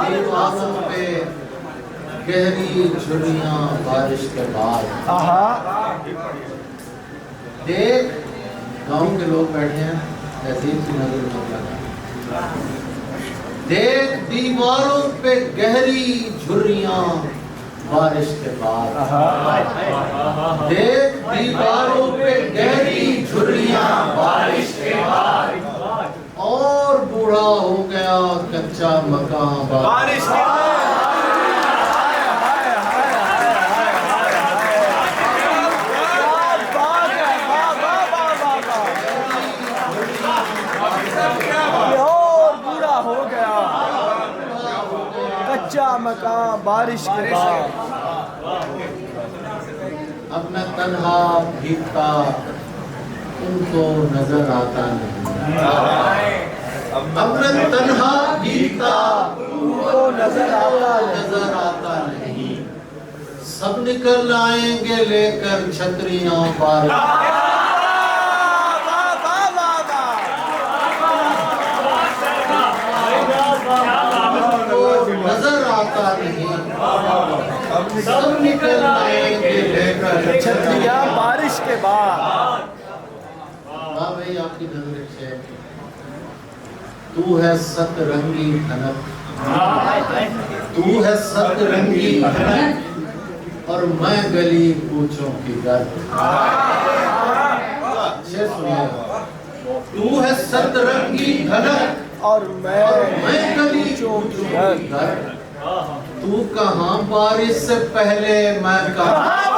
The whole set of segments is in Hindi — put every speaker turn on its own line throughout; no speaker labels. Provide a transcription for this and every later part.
दीवारों पे गहरी झुर्रियां बारिश के बाद। देख, गांव के लोग बैठे हैं, तहसील की नजर मत लगा। देख दीवारों पे गहरी झुर्रियां बारिश के बाद। देख दीवारों पे गहरी झुर्रियां बारिश के बाद। और बूढ़ा हो गया कच्चा मकान बारिश के बाद।
कच्चा मकान बारिश के बाद।
अब मैं तन्हा भीगता तुमको नजर आता नहीं। अब मैं तन्हा भीगता
तुमको नजर
आता नहीं। सब निकल आएंगे लेकर छतरियां बारिश। नजर आता नहीं। सब निकल आएंगे लेकर
छतरियां बारिश के बाद।
वाह भाई, आपकी नजर से तू है सतरंगी धनक। तू है सतरंगी धनक और मैं गली कूचों की गर्द। अच्छे सुनिए, तू है सतरंगी धनक
और मैं
गली कूचों की गर्द। तू कहाँ बारिश से पहले, मैं कहाँ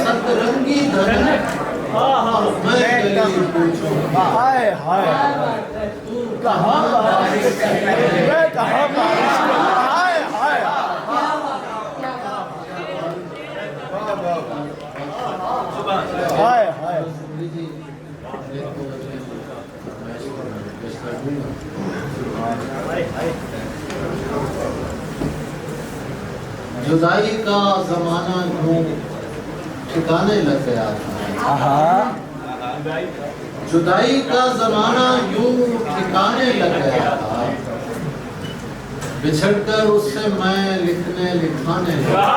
सतरंगी धनक और मैं गली कूचों की।
हाय हाय
तू कहाँ बारिश से पहले,
मैं कहाँ बारिश के हाय हाय हाय हाय।
जुदाई का जमाना यूं ठिकाने लग गया था। जुदाई का जमाना यूं ठिकाने लग गया था। बिछड़कर उससे मैं लिखने लिखाने लगा।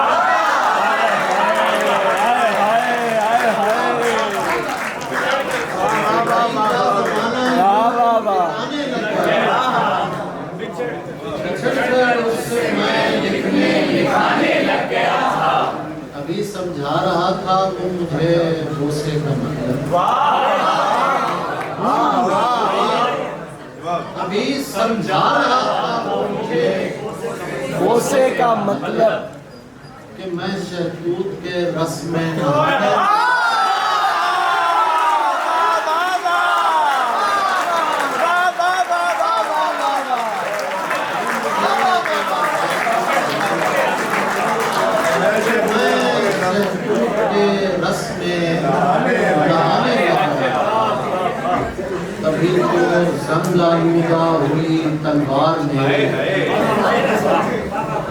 अभी समझा रहा था वो मुझे बोसे का मतलब। अभी समझा रहा था वो मुझे
बोसे का मतलब
कि मैं शहतूत के रस में नहाने रस में नहाने लगा। तभी तो जंग आलूदा हुई तलवार मेरी।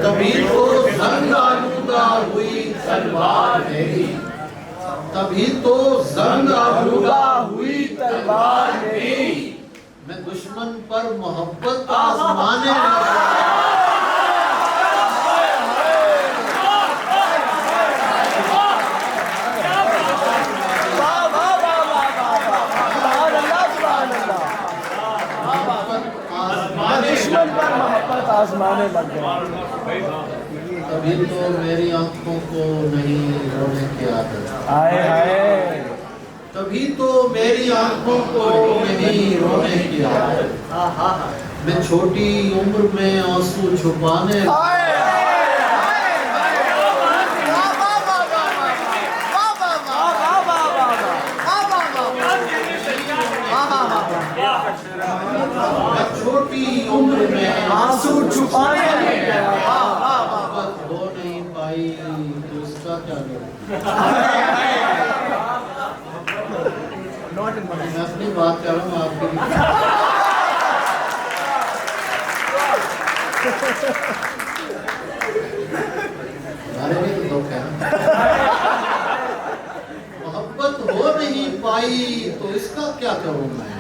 तभी तो जंग आलूदा हुई तलवार मेरी। तभी तो जंग आलूदा हुई तलवार मेरी। मैं दुश्मन पर मोहब्बत आजमाने लगा।
दुश्मन पर मोहब्बत आजमाने लग गया।
तभी तो मेरी आंखों को नहीं रोने की आदत।
हाय हाय।
तभी तो मेरी आंखों को नहीं रोने की आदत। मैं छोटी उम्र में आंसू छुपाने छोटी उम्र में
आंसू छुपाने लग गया।
पाई तो इसका क्या करूं? मैं अपनी बात कर रहा हूँ आपके लिए। हमारे लिए तो दुख है ना। मोहब्बत हो नहीं पाई तो इसका क्या करूं मैं?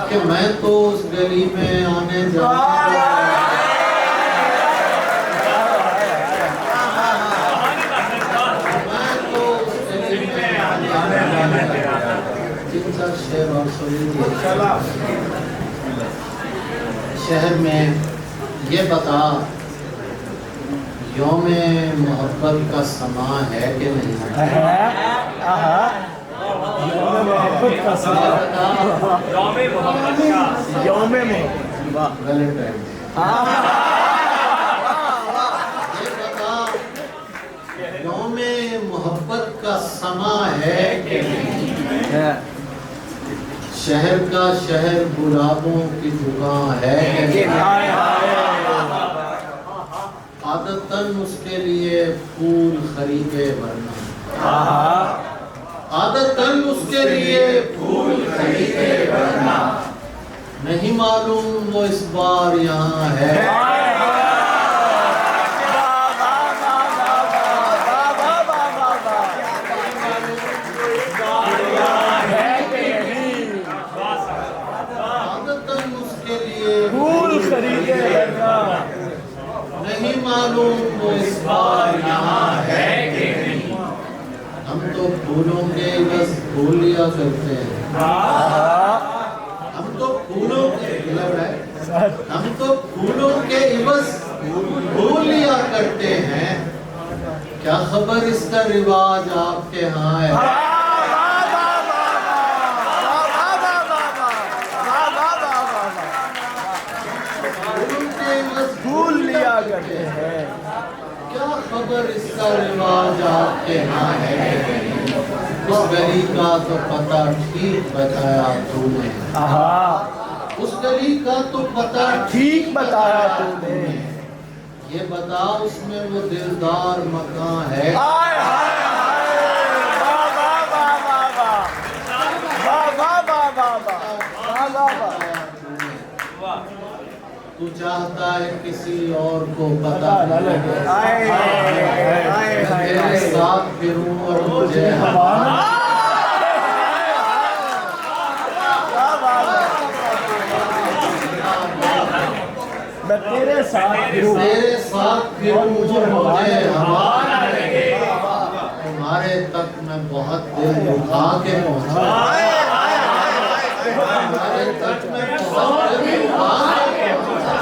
कि मैं तो उस गली में आने जाने शेर और शहर में ये बता यौमे मोहब्बत का समा है कि नहीं है?
मोहब्बत का समा, यौमे मोहब्बत,
गलत है। ये बता यौमे मोहब्बत का समा है कि नहीं है? शहर का शहर गुलाबों की दुकान है कि नहीं? आदतन उसके लिए फूल खरीदे वरना, आदतन उसके लिए फूल खरीदे वरना, नहीं मालूम वो इस बार यहाँ है। नहीं मालूम वो इस बार यहाँ है कि नहीं? हम तो फूलों के बस फूल लिया करते हैं। हम तो फूलों के हम तो फूलों के बस फूल लिया करते हैं। क्या खबर इसका रिवाज आपके यहाँ है?
फूल लिया करते हैं।
क्या खबर इसका रिवाज आपके यहाँ है? उस गली का तो पता ठीक बताया तूने। उस गली का तो पता
ठीक बताया तूने।
ये बता उसमें वो दिलदार मकान है? तू चाहता है किसी और को पता न लगे। तेरे साथ फिरूं और मुझे
मैं तेरे साथ फिरूं
और मुझे हवा न लगे। तुम्हारे तक मैं बहुत दिल दुखा के पहुंचा। तुम्हारे तक मैं बहुत दिल दुखा के पहुंचा।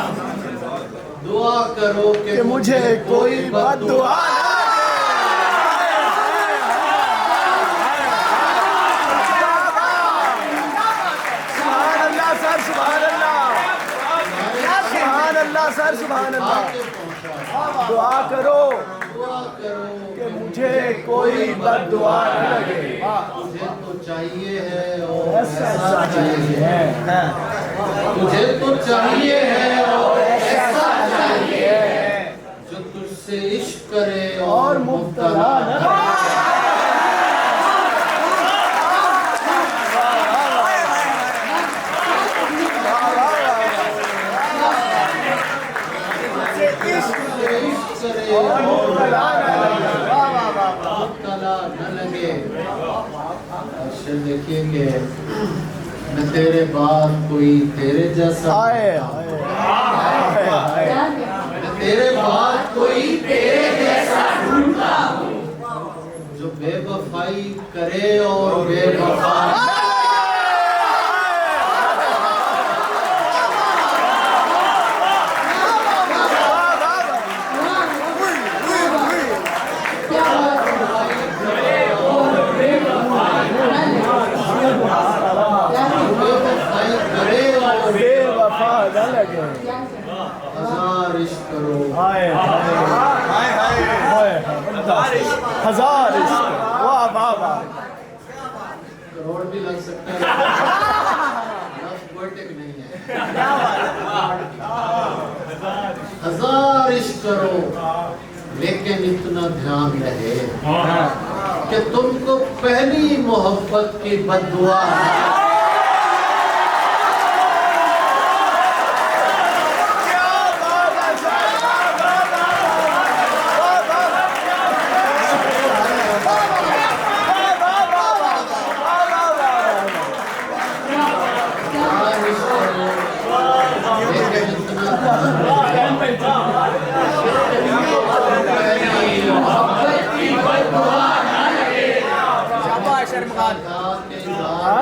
दुआ करो कि
मुझे कोई बद्दुआ न सर, सुभान अल्लाह। दुआ करो कि मुझे कोई बद्दुआ न लगे।
तुझे तो चाहिए है और
ऐसा चाहिए है।
तुझे तो चाहिए है और ऐसा चाहिए जो तुझसे इश्क करे और मुब्तला न लगे। देखिए कि मैं तेरे बाद कोई तेरे जैसा, मैं तेरे बाद कोई तेरे जैसा ढूंढता हूँ जो बेवफाई करे और बेवफा हजार इश्क करो।
हजार इश्क, वाह वाह वाह।
करोड़ भी लग सकता है। नहीं है। हजार इश्क करो लेकिन इतना ध्यान रहे कि तुमको पहली मोहब्बत की बद्दुआ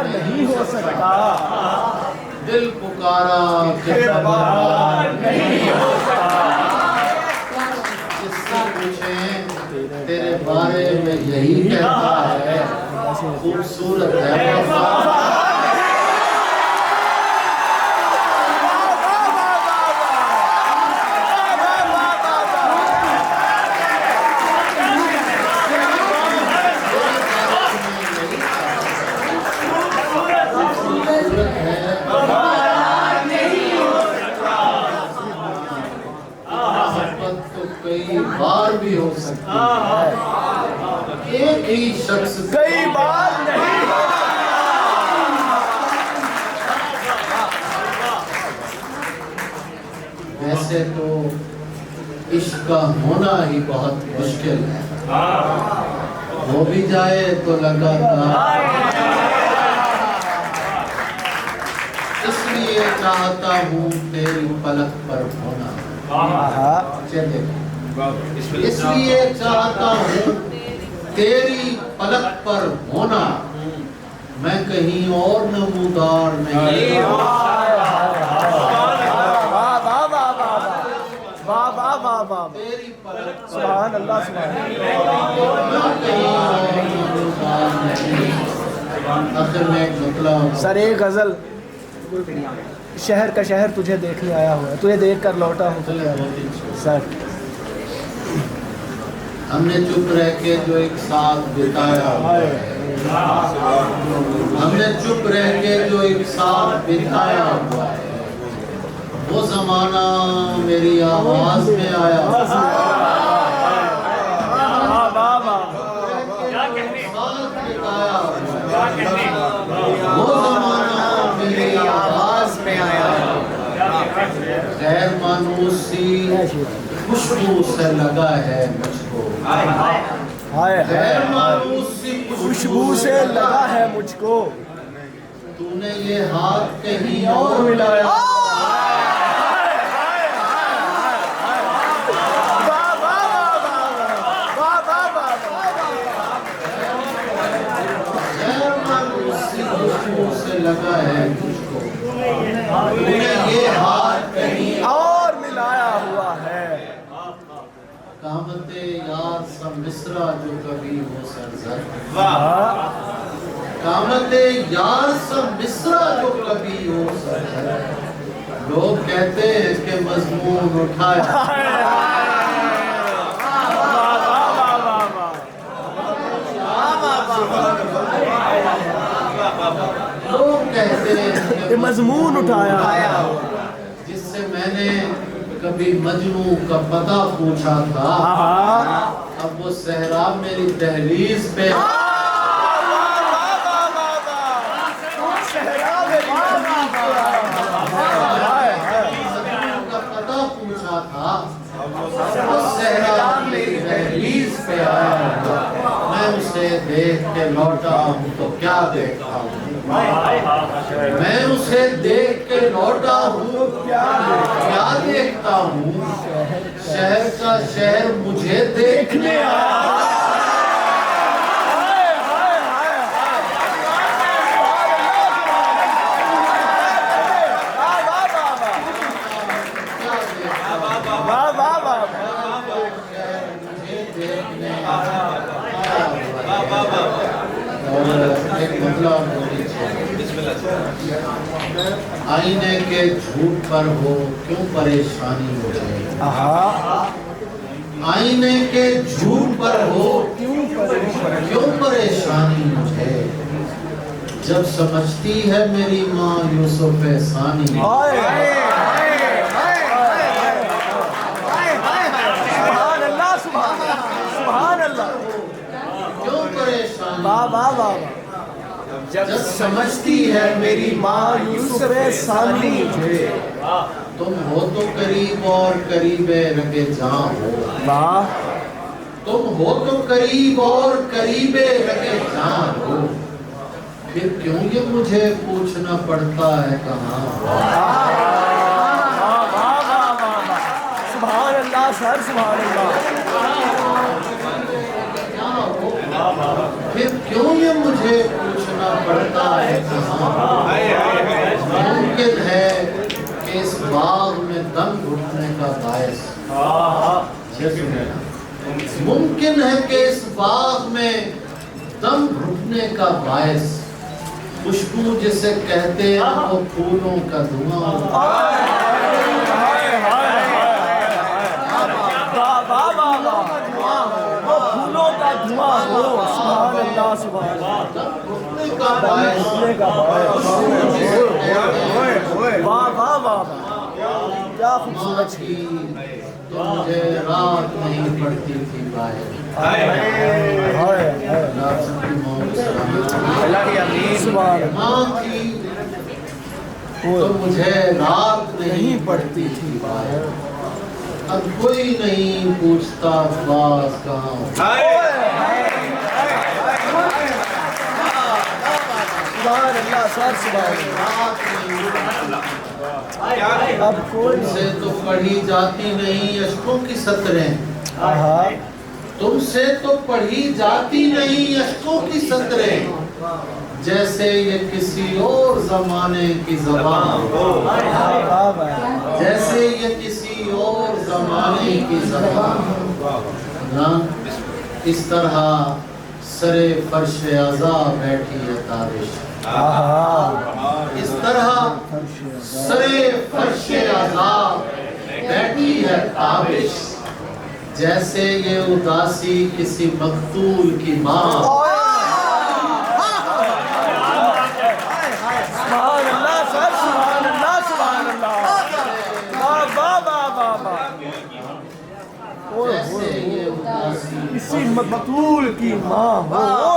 नहीं हो सकता,
दिल पुकारा
नहीं हो सकता।
किससे पूछें तेरे बारे में यही कहता है, खूबसूरत है कई बार भी हो सकती है, एक ही शख्स
कई बार नहीं हो
वैसे तो इश्क का होना ही बहुत मुश्किल है, हो भी जाए तो लगातार, इसलिए चाहता हूँ तेरी पलक पर होना। इसलिए चाहता हूँ तेरी पलक पर होना, मैं कहीं और नमूदार नहीं। तेरी पलक पर
सुभान अल्लाह, सुभान
मैं कहीं और नमूदार नहीं। आखिर में एक मतलब
सर, एक गजल, शहर का शहर तुझे देखने आया हुआ है, तुझे देख कर लौटा हूँ सर।
हमने चुप रह के जो एक साथ बिताया है, हमने चुप रह के जो एक साथ बिताया हुआ है, वो जमाना मेरी आवाज में आया, वो जमाना मेरी आवाज में आया, गैर मानूसी खुशबू से लगा है मुझको, गैर मानूसी
खुशबू से लगा है मुझको,
तूने ये हाथ कहीं और मिलाया। गैर मानूसी खुशबू से लगा है मुझको, तूने ये हाथ कहीं
और मिलाया हुआ है।
कामते यार सब मिसरा जो कभी हो सरजर, कामते यार सब मिसरा जो कभी हो सरजर, लोग कहते हैं कि मजमून उठाया, लोग कहते हैं
कि मजमून उठाया,
जिससे मैंने कभी मजनू का पता पूछा था, अब वो सहरा मेरी दहलीज पे, मजनू का पता पूछा था, वो सहरा मेरी दहलीज पे आया, मैं उसे देख के लौटा हूँ तो क्या देखता हूँ, मैं उसे देख के लौटा हूँ क्या देखता हूँ, शहर का शहर मुझे देखने आया। आईने के झूठ पर हो क्यों परेशानी मुझे, आईने के झूठ पर हो क्यों परेशानी मुझे, जब समझती है मेरी माँ यूसुफ सानी,
सुभान अल्लाह, सुभान
जब समझती है मेरी माँ यूसुफ सानी मुझे, तुम हो तो करीब और करीबे रगे जां हो।
वाह,
तुम हो तो करीब और करीबे रगे जां हो, फिर क्यों ये मुझे पूछना पड़ता है कहाँ हो।
सुभान अल्लाह सर, सुभान अल्लाह।
फिर क्यों ये मुझे पूछना पड़ता है कहाँ हो। मुमकिन है कि इस बाग में दम घुटने का बायस, मुमकिन है कि इस बाग में दम घुटने का बायस, खुशबू जिसे कहते हैं वो फूलों का धुआं हो।
फूलों का धुआं हो। सुभान अल्लाह, सुभान अल्लाह। वाह वाह वाह, क्या खूबसूरत
की तो मुझे रात नहीं पड़ती थी बाहर। माँ की तो मुझे रात नहीं पड़ती थी बाहर। अब कोई नहीं पूछता बास कहाँ हो।
अब कोई
तुमसे तो पढ़ी जाती नहीं अश्कों की सतरें, तुमसे तो पढ़ी जाती नहीं अश्कों की सतरें, जैसे ये किसी और जमाने की ज़बान हो। जैसे ये किसी और जमाने की ज़बान ना, इस तरह सरे फर्श अज़ा बैठी है ताबिश। इस तरह सरे फर्श अज़ा बैठी है ताबिश, जैसे ये उदासी किसी मकतूल की माँ।
सुभान अल्लाह सर, सुभान अल्लाह, सुभान अल्लाह। वाह वाह वाह वाह वाह।
जैसे ये उदासी
किसी मकतूल की माँ हो।